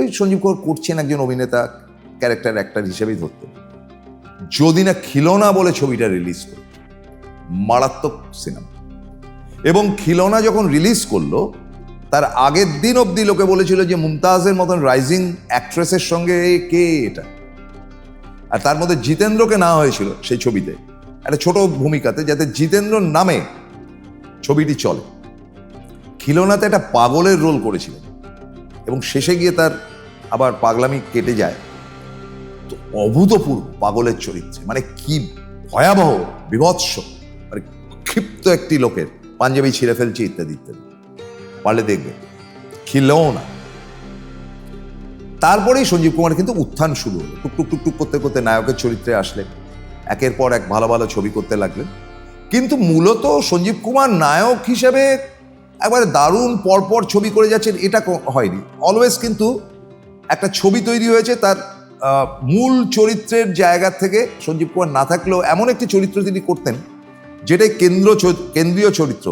ওই সঞ্জীব কুমার করছেন একজন অভিনেতা, ক্যারেক্টার অ্যাক্টর হিসেবেই ধরতেন। যদি না খিলৌনা বলে ছবিটা রিলিজ করল, মারাত্মক সিনেমা। এবং খিলৌনা যখন রিলিজ করলো তার আগের দিন অবধি লোকে বলেছিল যে মুমতাজের মতন রাইজিং অ্যাক্ট্রেসের সঙ্গে কে এটা, আর তার মধ্যে জিতেন্দ্রকে নেওয়া হয়েছিল সেই ছবিতে একটা ছোট ভূমিকাতে, যাতে জিতেন্দ্র নামে ছবিটি চলে। খিলৌনাতে একটা পাগলের রোল করেছিলেন এবং শেষে গিয়ে তার আবার পাগলামি কেটে যায়। তো অভূতপূর্ব পাগলের চরিত্রে, মানে কি ভয়াবহ বিভৎস, মানে ক্ষিপ্ত একটি লোকের পাঞ্জাবি ছিঁড়ে ফেলছে ইত্যাদি ইত্যাদি। পারলে দেখবে খিলৌনা। তারপরেই সঞ্জীব কুমার কিন্তু উত্থান শুরু হলো, টুকটুক টুকটুক করতে করতে নায়কের চরিত্রে আসলেন, একের পর এক ভালো ভালো ছবি করতে লাগলেন। কিন্তু মূলত সঞ্জীব কুমার নায়ক হিসেবে একবারে দারুণ পরপর ছবি করে যাচ্ছেন এটা হয়নি। অলওয়েজ কিন্তু একটা ছবি তৈরি হয়েছে তার মূল চরিত্রের জায়গা থেকে। সঞ্জীব কুমার না থাকলেও এমন একটি চরিত্র তিনি করতেন যেটাই কেন্দ্রীয় চরিত্র।